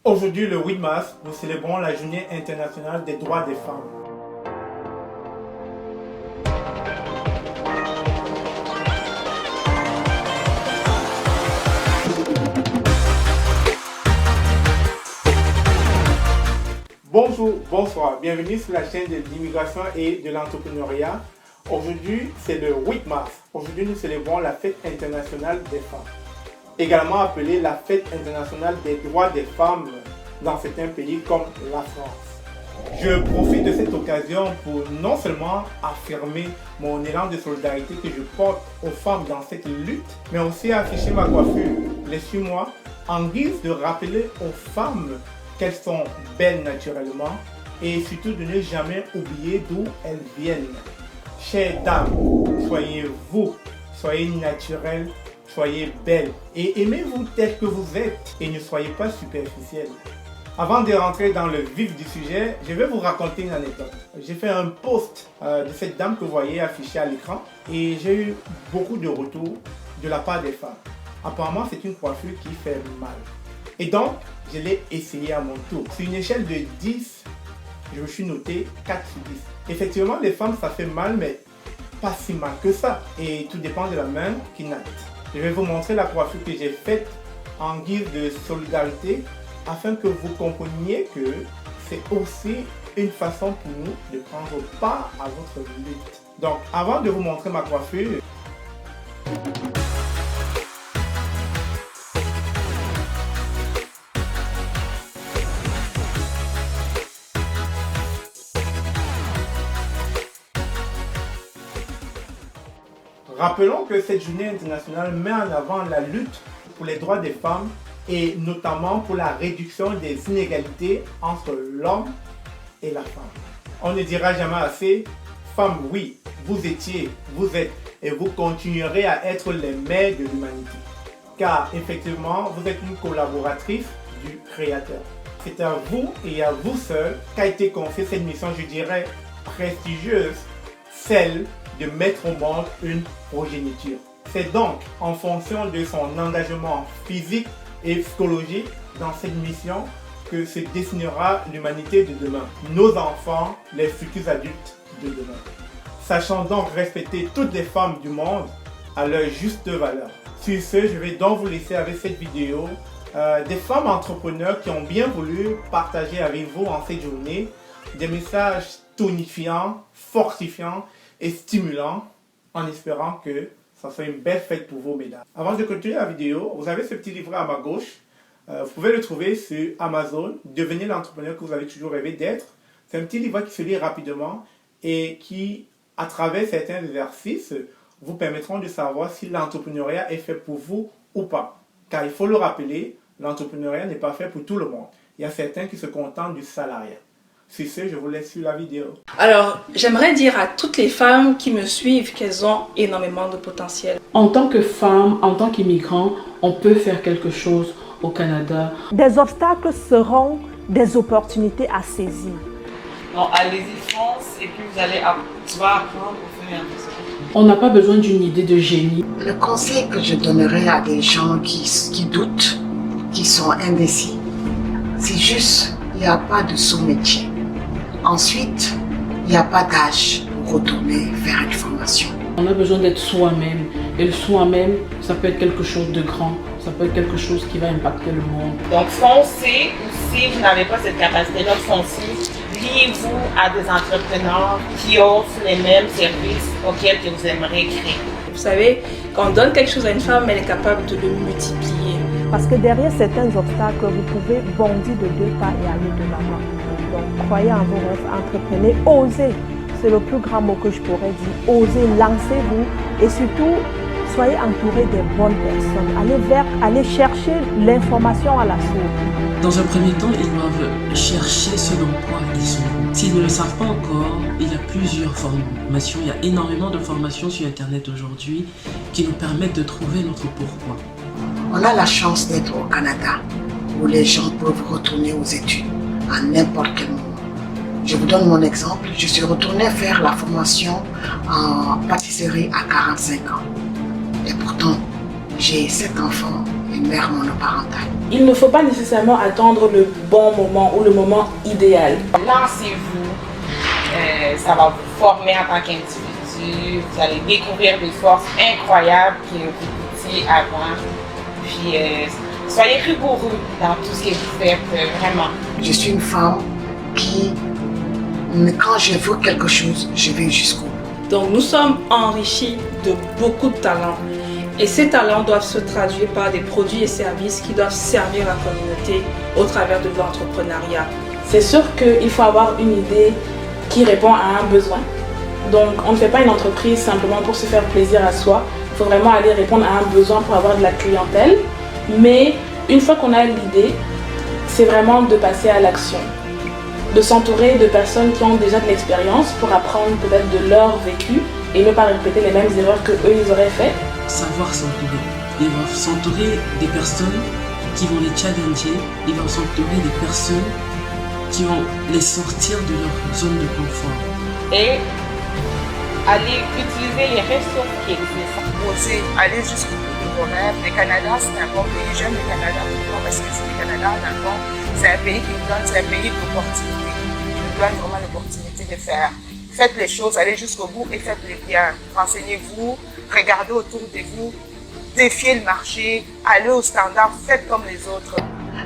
Aujourd'hui, le 8 mars, nous célébrons la Journée internationale des droits des femmes. Bonjour, bonsoir, bienvenue sur la chaîne de l'immigration et de l'entrepreneuriat. Aujourd'hui, c'est le 8 mars. Aujourd'hui, nous célébrons la fête internationale des femmes, également appelée la fête internationale des droits des femmes dans certains pays comme la France. Je profite de cette occasion pour non seulement affirmer mon élan de solidarité que je porte aux femmes dans cette lutte, mais aussi afficher ma coiffure, les 6 mois, en guise de rappeler aux femmes qu'elles sont belles naturellement et surtout de ne jamais oublier d'où elles viennent. Chères dames, soyez vous, soyez naturelles, soyez belles et aimez-vous tel que vous êtes et ne soyez pas superficielles. Avant de rentrer dans le vif du sujet, je vais vous raconter une anecdote. J'ai fait un post de cette dame que vous voyez affichée à l'écran et j'ai eu beaucoup de retours de la part des femmes. Apparemment, c'est une coiffure qui fait mal. Et donc, je l'ai essayé à mon tour. Sur une échelle de 10, je me suis noté 4 sur 10. Effectivement, les femmes, ça fait mal, mais pas si mal que ça. Et tout dépend de la main qui natte. Je vais vous montrer la coiffure que j'ai faite en guise de solidarité afin que vous compreniez que c'est aussi une façon pour nous de prendre part à votre lutte. Donc, avant de vous montrer ma coiffure, rappelons que cette journée internationale met en avant la lutte pour les droits des femmes et notamment pour la réduction des inégalités entre l'homme et la femme. On ne dira jamais assez, femmes, oui, vous étiez, vous êtes et vous continuerez à être les mères de l'humanité. Car effectivement, vous êtes une collaboratrice du Créateur. C'est à vous et à vous seul qu'a été confiée cette mission, je dirais, prestigieuse, celle de mettre au monde une progéniture. C'est donc en fonction de son engagement physique et psychologique dans cette mission que se dessinera l'humanité de demain. Nos enfants, les futurs adultes de demain. Sachant donc respecter toutes les femmes du monde à leur juste valeur. Sur ce, je vais donc vous laisser avec cette vidéo des femmes entrepreneurs qui ont bien voulu partager avec vous en cette journée des messages tonifiants, fortifiants et stimulant en espérant que ça soit une belle fête pour vous, mesdames. Avant de continuer la vidéo, vous avez ce petit livret à ma gauche. Vous pouvez le trouver sur Amazon. Devenez l'entrepreneur que vous avez toujours rêvé d'être. C'est un petit livret qui se lit rapidement et qui, à travers certains exercices, vous permettront de savoir si l'entrepreneuriat est fait pour vous ou pas. Car il faut le rappeler, l'entrepreneuriat n'est pas fait pour tout le monde. Il y a certains qui se contentent du salariat. Sur ce, je vous laisse sur la vidéo. Alors, j'aimerais dire à toutes les femmes qui me suivent qu'elles ont énormément de potentiel. En tant que femme, en tant qu'immigrant, on peut faire quelque chose au Canada. Des obstacles seront des opportunités à saisir. Donc, allez-y, fonce, et puis tu vas apprendre au fur et à mesure. On n'a pas besoin d'une idée de génie. Le conseil que je donnerais à des gens qui doutent, qui sont indécis, c'est juste, il n'y a pas de sous-métier. Ensuite, il n'y a pas d'âge pour retourner faire une formation. On a besoin d'être soi-même. Et le soi-même, ça peut être quelque chose de grand. Ça peut être quelque chose qui va impacter le monde. Donc, foncez, ou si vous n'avez pas cette capacité-là, foncez. Liez-vous à des entrepreneurs qui offrent les mêmes services auxquels que vous aimeriez créer. Vous savez, quand on donne quelque chose à une femme, elle est capable de le multiplier. Parce que derrière certains obstacles, vous pouvez bondir de 2 pas et aller de l'avant. Donc, croyez en vos rêves, entreprenez, osez. C'est le plus grand mot que je pourrais dire. Osez, lancez-vous et surtout, soyez entouré des bonnes personnes. Allez chercher l'information à la source. Dans un premier temps, ils doivent chercher ce dans quoi ils sont. S'ils ne le savent pas encore, il y a plusieurs formations. Il y a énormément de formations sur Internet aujourd'hui qui nous permettent de trouver notre pourquoi. On a la chance d'être au Canada, où les gens peuvent retourner aux études à n'importe quel moment. Je vous donne mon exemple. Je suis retournée faire la formation en pâtisserie à 45 ans. Et pourtant, j'ai 7 enfants et une mère monoparentale. Il ne faut pas nécessairement attendre le bon moment ou le moment idéal. Lancez-vous, ça va vous former en tant qu'individu, vous allez découvrir des forces incroyables que vous étiez avant. Puis soyez rigoureux dans tout ce que vous faites, vraiment. Je suis une femme qui, quand je veux quelque chose, je vais jusqu'au bout. Donc nous sommes enrichis de beaucoup de talents. Et ces talents doivent se traduire par des produits et services qui doivent servir la communauté au travers de l'entrepreneuriat. C'est sûr qu'il faut avoir une idée qui répond à un besoin. Donc on ne fait pas une entreprise simplement pour se faire plaisir à soi. Il faut vraiment aller répondre à un besoin pour avoir de la clientèle. Mais une fois qu'on a l'idée, c'est vraiment de passer à l'action. De s'entourer de personnes qui ont déjà de l'expérience pour apprendre peut-être de leur vécu et ne pas répéter les mêmes erreurs que eux ils auraient fait. Savoir s'entourer. Ils vont s'entourer des personnes qui vont les challenger, ils vont s'entourer des personnes qui vont les sortir de leur zone de confort. Et aller utiliser les ressources qui existent. Oser aller jusqu'au bout de vos rêves. Le Canada, c'est un bon pays. J'aime le Canada pourquoi? Parce que c'est le Canada, dans le fond, c'est un pays qui nous donne, c'est un pays d'opportunités. Qui nous donne vraiment l'opportunité de faire. Faites les choses, allez jusqu'au bout et faites-les bien. Renseignez-vous, regardez autour de vous, défiez le marché, allez au standard, faites comme les autres.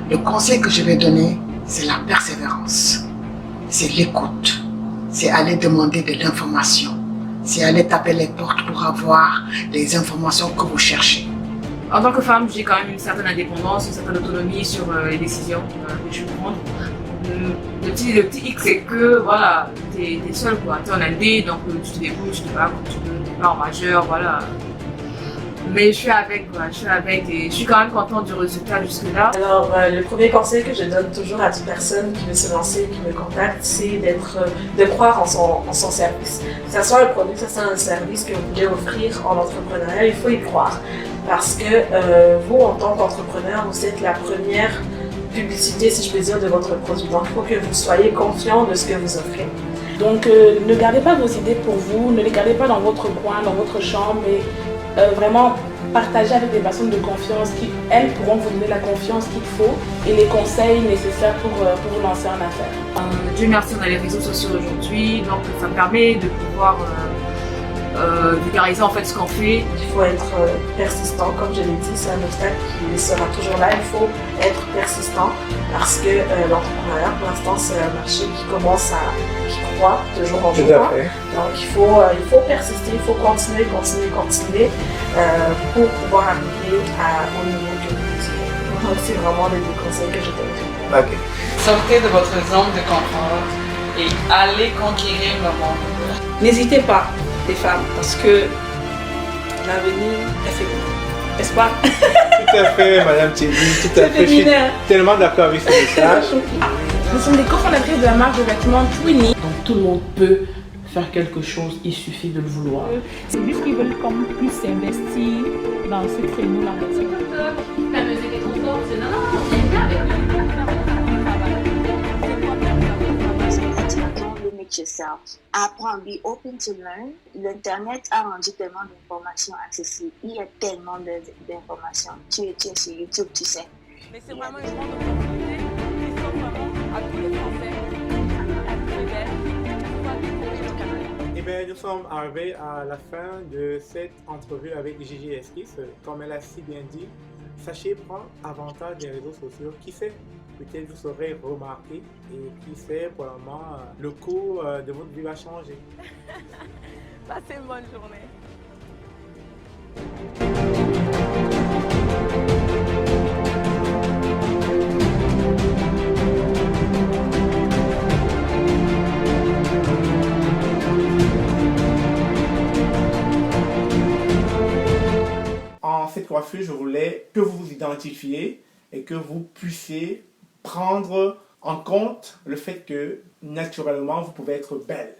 Le conseil que je vais donner, c'est la persévérance, c'est l'écoute, c'est aller demander de l'information, c'est aller taper les portes pour avoir les informations que vous cherchez. En tant que femme, j'ai quand même une certaine indépendance, une certaine autonomie sur les décisions que je peux prendre. Le petit hic, c'est que voilà, t'es seule quoi, t'es en indé, donc tu te débrouilles, tu te bats comme tu veux, t'es pas en majeur, voilà. Mais je suis avec quoi, et je suis quand même contente du résultat jusque-là. Alors, le premier conseil que je donne toujours à toute personne qui veut se lancer, qui me contacte, c'est de croire en son service. Que ce soit un produit, que ce soit un service que vous voulez offrir en entrepreneuriat, il faut y croire. Parce que vous, en tant qu'entrepreneur, vous êtes la première publicité, si je peux dire, de votre produit. Donc, il faut que vous soyez confiant de ce que vous offrez. Donc, ne gardez pas vos idées pour vous, ne les gardez pas dans votre coin, dans votre chambre, mais vraiment partagez avec des personnes de confiance qui, elles, pourront vous donner la confiance qu'il faut et les conseils nécessaires pour vous lancer en affaires. Dieu merci, on a les réseaux sociaux aujourd'hui, donc ça me permet de pouvoir vulgariser en fait ce qu'on fait. Il faut être persistant, comme je l'ai dit, c'est un obstacle qui sera toujours là. Il faut être persistant parce que l'entrepreneuriat, pour l'instant, c'est un marché qui commence qui croît de jour en jour. Donc il faut persister, il faut continuer pour pouvoir arriver au niveau que vous désirez. Donc c'est vraiment les deux conseils que je donne. Ok. Sortez de votre zone de confort et allez conquérir le monde. N'hésitez pas, les femmes, parce que l'avenir est féminin. N'est-ce pas? Tout à fait, Madame Thierry, tout à fait. Je suis tellement d'accord avec ce message. Nous sommes des cofondatrices de la marque de vêtements Twinny. Donc tout le monde peut faire quelque chose, il suffit de le vouloir. C'est juste qu'ils veulent comme plus s'investir dans ce créneau-là. La musique est trop forte, c'est non, c'est bien avec lui. Limit yourself. Apprends, be open to learn. L'Internet a rendu tellement d'informations accessibles. Il y a tellement d'informations. Tu es sur YouTube, tu sais. Mais c'est vraiment une grande opportunité qui s'offre vraiment à tous les Français. Eh bien, nous sommes arrivés à la fin de cette entrevue avec Gigi Esquisse. Comme elle a si bien dit, sachez prendre avantage des réseaux sociaux. Qui sait, peut-être vous serez remarqué et qui sait, probablement, le cours de votre vie va changer. Passez une bonne journée. En cette coiffure, je voulais que vous vous identifiez et que vous puissiez prendre en compte le fait que naturellement vous pouvez être belle.